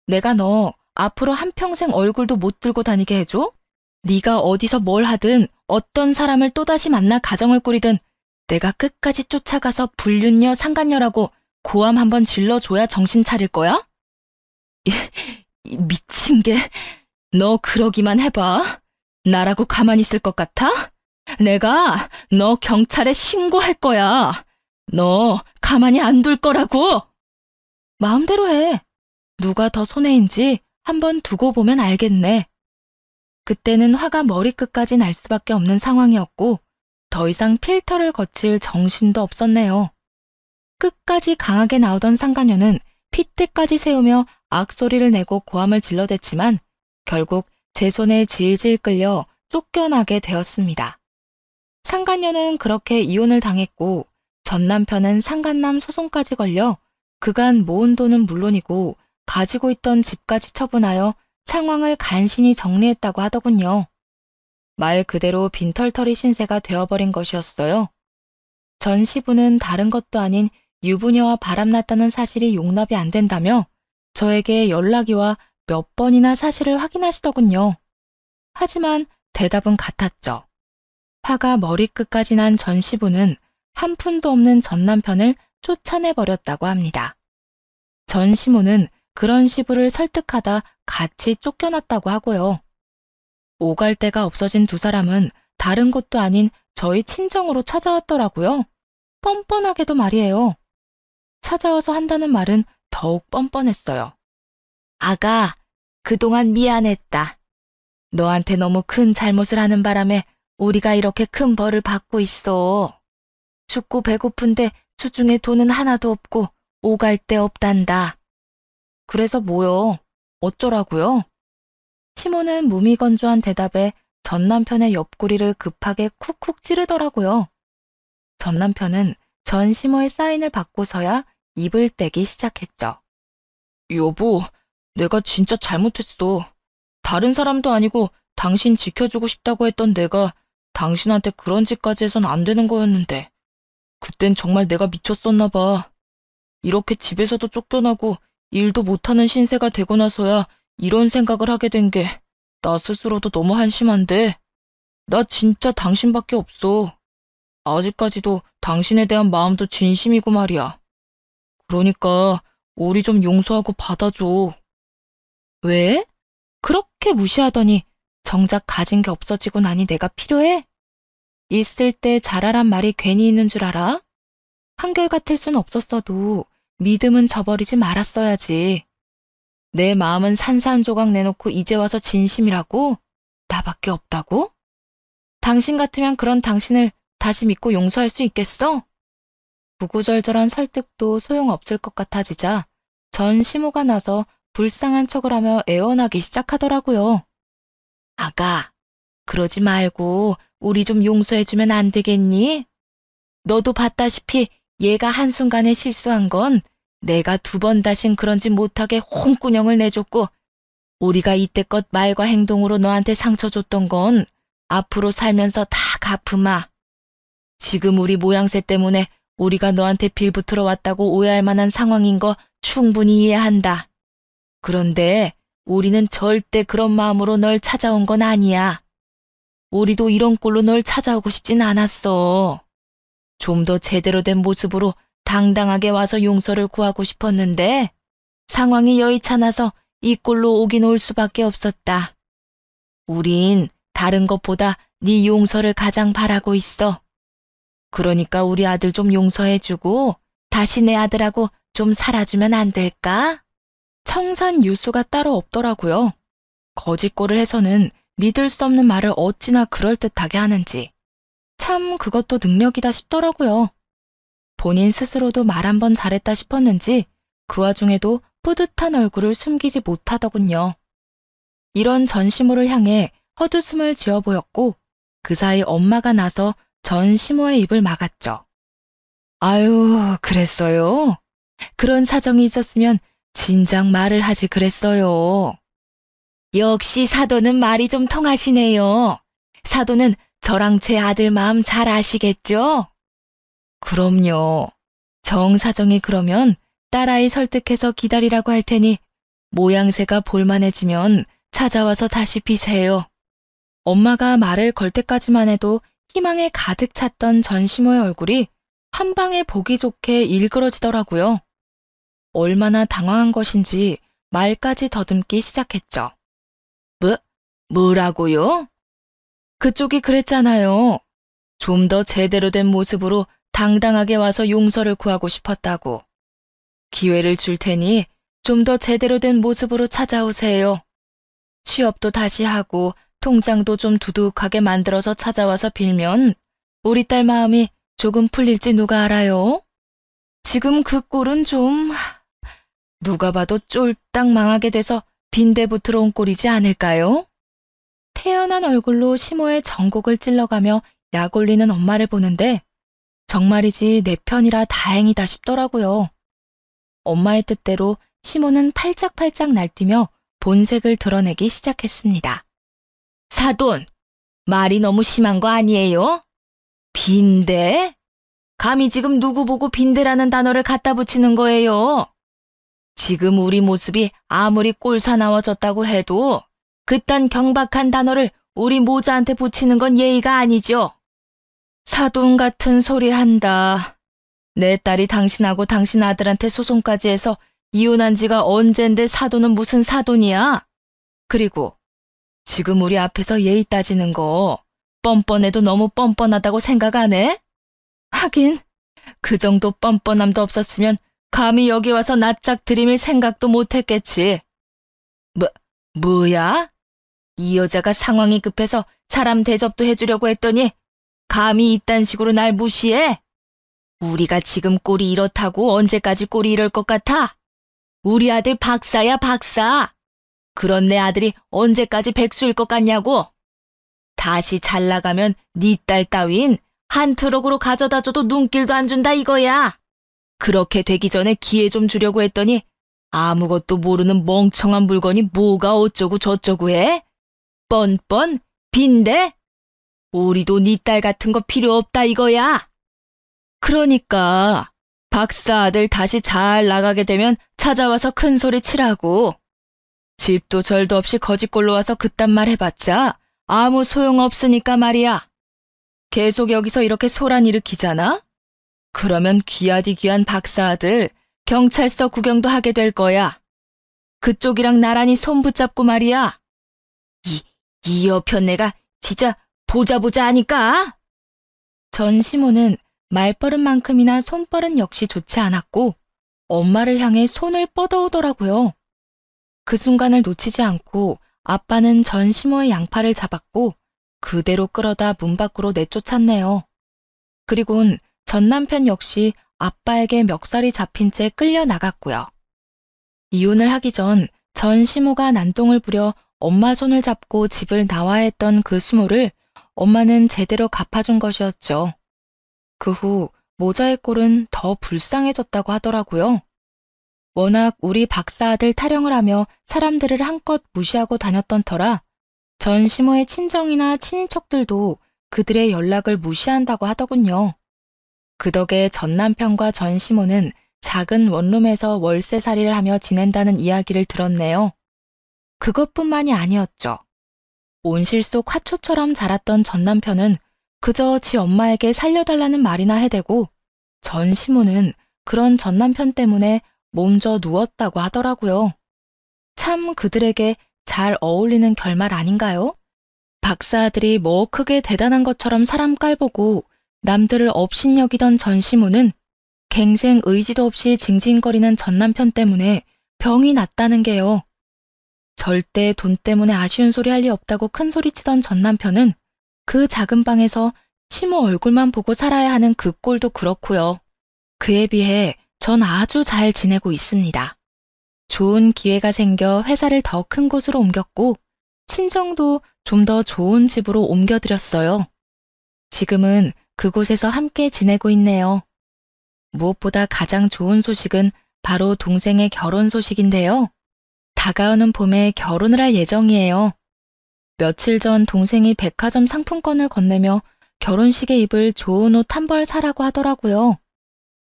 내가 너 앞으로 한평생 얼굴도 못 들고 다니게 해줘? 네가 어디서 뭘 하든 어떤 사람을 또다시 만나 가정을 꾸리든 내가 끝까지 쫓아가서 불륜녀 상간녀라고 고함 한번 질러줘야 정신 차릴 거야? 이 미친 게, 너 그러기만 해봐. 나라고 가만히 있을 것 같아? 내가 너 경찰에 신고할 거야. 너 가만히 안 둘 거라고. 마음대로 해. 누가 더 손해인지 한번 두고 보면 알겠네. 그때는 화가 머리끝까지 날 수밖에 없는 상황이었고 더 이상 필터를 거칠 정신도 없었네요. 끝까지 강하게 나오던 상간녀는 핏대까지 세우며 악소리를 내고 고함을 질러댔지만 결국 제 손에 질질 끌려 쫓겨나게 되었습니다. 상간녀는 그렇게 이혼을 당했고 전 남편은 상간남 소송까지 걸려 그간 모은 돈은 물론이고 가지고 있던 집까지 처분하여 상황을 간신히 정리했다고 하더군요. 말 그대로 빈털터리 신세가 되어버린 것이었어요. 전 시부는 다른 것도 아닌 유부녀와 바람났다는 사실이 용납이 안 된다며 저에게 연락이 와 몇 번이나 사실을 확인하시더군요. 하지만 대답은 같았죠. 화가 머리끝까지 난 전 시부는 한 푼도 없는 전 남편을 쫓아내버렸다고 합니다. 전 시모는 그런 시부를 설득하다 같이 쫓겨났다고 하고요. 오갈 데가 없어진 두 사람은 다른 곳도 아닌 저희 친정으로 찾아왔더라고요. 뻔뻔하게도 말이에요. 찾아와서 한다는 말은 더욱 뻔뻔했어요. 아가, 그동안 미안했다. 너한테 너무 큰 잘못을 하는 바람에 우리가 이렇게 큰 벌을 받고 있어. 죽고 배고픈데 주중에 돈은 하나도 없고 오갈 데 없단다. 그래서 뭐요? 어쩌라고요? 시모는 무미건조한 대답에 전 남편의 옆구리를 급하게 쿡쿡 찌르더라고요. 전 남편은 전 시모의 사인을 받고서야 입을 떼기 시작했죠. 여보, 내가 진짜 잘못했어. 다른 사람도 아니고 당신 지켜주고 싶다고 했던 내가 당신한테 그런 짓까지 해선 안 되는 거였는데 그땐 정말 내가 미쳤었나 봐. 이렇게 집에서도 쫓겨나고 일도 못하는 신세가 되고 나서야 이런 생각을 하게 된 게 나 스스로도 너무 한심한데 나 진짜 당신밖에 없어. 아직까지도 당신에 대한 마음도 진심이고 말이야. 그러니까 우리 좀 용서하고 받아줘. 왜? 그렇게 무시하더니 정작 가진 게 없어지고 나니 내가 필요해? 있을 때 잘하란 말이 괜히 있는 줄 알아? 한결같을 순 없었어도 믿음은 저버리지 말았어야지. 내 마음은 산산조각 내놓고 이제 와서 진심이라고? 나밖에 없다고? 당신 같으면 그런 당신을 다시 믿고 용서할 수 있겠어? 구구절절한 설득도 소용없을 것 같아지자 전 시모가 나서 불쌍한 척을 하며 애원하기 시작하더라고요. 아가, 그러지 말고 우리 좀 용서해주면 안 되겠니? 너도 봤다시피 얘가 한순간에 실수한 건 내가 두 번 다신 그런 짓 못하게 홍군형을 내줬고 우리가 이때껏 말과 행동으로 너한테 상처 줬던 건 앞으로 살면서 다 갚으마. 지금 우리 모양새 때문에 우리가 너한테 빌붙으러 왔다고 오해할 만한 상황인 거 충분히 이해한다. 그런데 우리는 절대 그런 마음으로 널 찾아온 건 아니야. 우리도 이런 꼴로 널 찾아오고 싶진 않았어. 좀 더 제대로 된 모습으로 당당하게 와서 용서를 구하고 싶었는데 상황이 여의찮아서 이 꼴로 오긴 올 수밖에 없었다. 우린 다른 것보다 네 용서를 가장 바라고 있어. 그러니까 우리 아들 좀 용서해주고 다시 내 아들하고 좀 살아주면 안 될까? 청산 유수가 따로 없더라고요. 거짓골을 해서는 믿을 수 없는 말을 어찌나 그럴듯하게 하는지. 참 그것도 능력이다 싶더라고요. 본인 스스로도 말 한 번 잘했다 싶었는지 그 와중에도 뿌듯한 얼굴을 숨기지 못하더군요. 이런 전시모를 향해 헛웃음을 지어 보였고 그 사이 엄마가 나서 전시모의 입을 막았죠. 아유, 그랬어요? 그런 사정이 있었으면 진작 말을 하지 그랬어요. 역시 사도는 말이 좀 통하시네요. 사도는 저랑 제 아들 마음 잘 아시겠죠? 그럼요. 정 사정이 그러면 딸아이 설득해서 기다리라고 할 테니 모양새가 볼만해지면 찾아와서 다시 비세요. 엄마가 말을 걸 때까지만 해도 희망에 가득 찼던 전시모의 얼굴이 한 방에 보기 좋게 일그러지더라고요. 얼마나 당황한 것인지 말까지 더듬기 시작했죠. 뭐라고요? 그쪽이 그랬잖아요. 좀 더 제대로 된 모습으로 당당하게 와서 용서를 구하고 싶었다고. 기회를 줄 테니 좀 더 제대로 된 모습으로 찾아오세요. 취업도 다시 하고 통장도 좀 두둑하게 만들어서 찾아와서 빌면 우리 딸 마음이 조금 풀릴지 누가 알아요? 지금 그 꼴은 좀 누가 봐도 쫄딱 망하게 돼서 빈대붙으러 온 꼴이지 않을까요? 태연한 얼굴로 시모의 전곡을 찔러가며 약 올리는 엄마를 보는데 정말이지 내 편이라 다행이다 싶더라고요. 엄마의 뜻대로 시모는 팔짝팔짝 날뛰며 본색을 드러내기 시작했습니다. 사돈, 말이 너무 심한 거 아니에요? 빈대? 감히 지금 누구 보고 빈대라는 단어를 갖다 붙이는 거예요? 지금 우리 모습이 아무리 꼴사나워졌다고 해도 그딴 경박한 단어를 우리 모자한테 붙이는 건 예의가 아니죠. 사돈 같은 소리 한다. 내 딸이 당신하고 당신 아들한테 소송까지 해서 이혼한 지가 언젠데 사돈은 무슨 사돈이야? 그리고 지금 우리 앞에서 예의 따지는 거 뻔뻔해도 너무 뻔뻔하다고 생각 안 해? 하긴 그 정도 뻔뻔함도 없었으면 감히 여기 와서 낯짝 들이밀 생각도 못했겠지. 뭐야? 이 여자가 상황이 급해서 사람 대접도 해주려고 했더니 감히 이딴 식으로 날 무시해? 우리가 지금 꼴이 이렇다고 언제까지 꼴이 이럴 것 같아? 우리 아들 박사야, 박사. 그런 내 아들이 언제까지 백수일 것 같냐고. 다시 잘 나가면 네 딸 따윈 한 트럭으로 가져다줘도 눈길도 안 준다 이거야. 그렇게 되기 전에 기회 좀 주려고 했더니 아무것도 모르는 멍청한 물건이 뭐가 어쩌고 저쩌고 해? 뻔뻔? 빈대? 우리도 네 딸 같은 거 필요 없다 이거야. 그러니까 박사 아들 다시 잘 나가게 되면 찾아와서 큰 소리 치라고. 집도 절도 없이 거짓골로 와서 그딴 말 해봤자 아무 소용없으니까 말이야. 계속 여기서 이렇게 소란 일으키잖아? 그러면 귀하디 귀한 박사 아들 경찰서 구경도 하게 될 거야. 그쪽이랑 나란히 손 붙잡고 말이야. 이 여편네가 진짜 보자 하니까. 전시모는 말버릇만큼이나 손버릇 역시 좋지 않았고 엄마를 향해 손을 뻗어오더라고요. 그 순간을 놓치지 않고 아빠는 전시모의 양팔을 잡았고 그대로 끌어다 문 밖으로 내쫓았네요. 그리곤 전 남편 역시 아빠에게 멱살이 잡힌 채 끌려 나갔고요. 이혼을 하기 전 전시모가 난동을 부려 엄마 손을 잡고 집을 나와야 했던 그 수모를 엄마는 제대로 갚아준 것이었죠. 그 후 모자의 꼴은 더 불쌍해졌다고 하더라고요. 워낙 우리 박사 아들 타령을 하며 사람들을 한껏 무시하고 다녔던 터라 전시모의 친정이나 친인척들도 그들의 연락을 무시한다고 하더군요. 그 덕에 전 남편과 전 시모는 작은 원룸에서 월세살이를 하며 지낸다는 이야기를 들었네요. 그것뿐만이 아니었죠. 온실 속 화초처럼 자랐던 전 남편은 그저 지 엄마에게 살려달라는 말이나 해대고 전 시모는 그런 전 남편 때문에 몸져 누웠다고 하더라고요. 참 그들에게 잘 어울리는 결말 아닌가요? 박사아들이 뭐 크게 대단한 것처럼 사람 깔보고 남들을 업신여기던 전 시모는 갱생 의지도 없이 징징거리는 전 남편 때문에 병이 났다는 게요. 절대 돈 때문에 아쉬운 소리 할 리 없다고 큰 소리치던 전 남편은 그 작은 방에서 시모 얼굴만 보고 살아야 하는 그 꼴도 그렇고요. 그에 비해 전 아주 잘 지내고 있습니다. 좋은 기회가 생겨 회사를 더 큰 곳으로 옮겼고 친정도 좀 더 좋은 집으로 옮겨드렸어요. 지금은 그곳에서 함께 지내고 있네요. 무엇보다 가장 좋은 소식은 바로 동생의 결혼 소식인데요. 다가오는 봄에 결혼을 할 예정이에요. 며칠 전 동생이 백화점 상품권을 건네며 결혼식에 입을 좋은 옷 한 벌 사라고 하더라고요.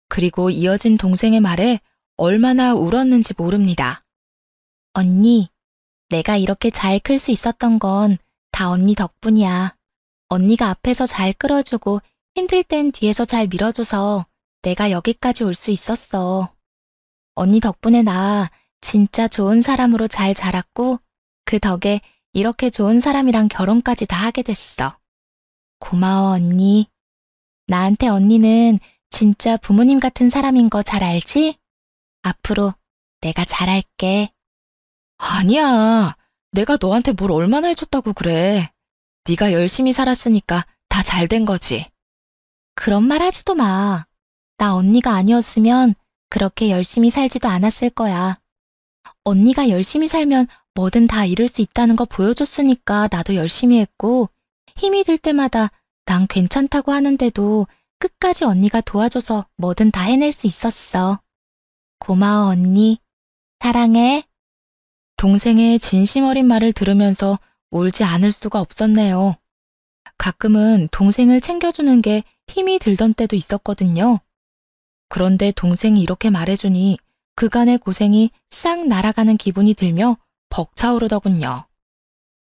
그리고 이어진 동생의 말에 얼마나 울었는지 모릅니다. 언니, 내가 이렇게 잘 클 수 있었던 건 다 언니 덕분이야. 언니가 앞에서 잘 끌어주고 힘들 땐 뒤에서 잘 밀어줘서 내가 여기까지 올 수 있었어. 언니 덕분에 나 진짜 좋은 사람으로 잘 자랐고 그 덕에 이렇게 좋은 사람이랑 결혼까지 다 하게 됐어. 고마워 언니. 나한테 언니는 진짜 부모님 같은 사람인 거 잘 알지? 앞으로 내가 잘할게. 아니야. 내가 너한테 뭘 얼마나 해줬다고 그래. 네가 열심히 살았으니까 다 잘 된 거지. 그런 말 하지도 마. 나 언니가 아니었으면 그렇게 열심히 살지도 않았을 거야. 언니가 열심히 살면 뭐든 다 이룰 수 있다는 거 보여줬으니까 나도 열심히 했고 힘이 들 때마다 난 괜찮다고 하는데도 끝까지 언니가 도와줘서 뭐든 다 해낼 수 있었어. 고마워 언니. 사랑해. 동생의 진심 어린 말을 들으면서 울지 않을 수가 없었네요. 가끔은 동생을 챙겨주는 게 힘이 들던 때도 있었거든요. 그런데 동생이 이렇게 말해주니 그간의 고생이 싹 날아가는 기분이 들며 벅차오르더군요.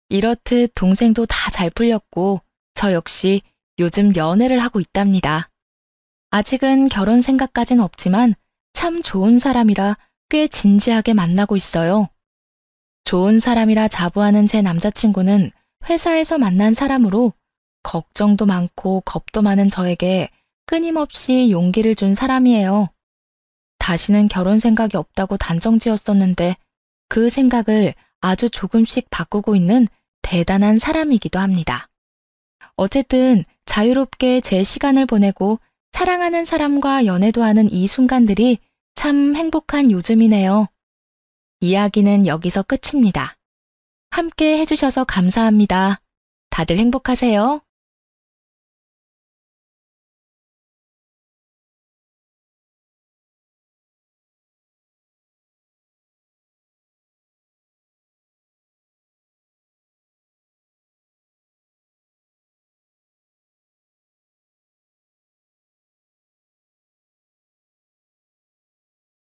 이렇듯 동생도 다 잘 풀렸고 저 역시 요즘 연애를 하고 있답니다. 아직은 결혼 생각까진 없지만 참 좋은 사람이라 꽤 진지하게 만나고 있어요. 좋은 사람이라 자부하는 제 남자친구는 회사에서 만난 사람으로 걱정도 많고 겁도 많은 저에게 끊임없이 용기를 준 사람이에요. 다시는 결혼 생각이 없다고 단정지었었는데 그 생각을 아주 조금씩 바꾸고 있는 대단한 사람이기도 합니다. 어쨌든 자유롭게 제 시간을 보내고 사랑하는 사람과 연애도 하는 이 순간들이 참 행복한 요즘이네요. 이야기는 여기서 끝입니다. 함께 해주셔서 감사합니다. 다들 행복하세요.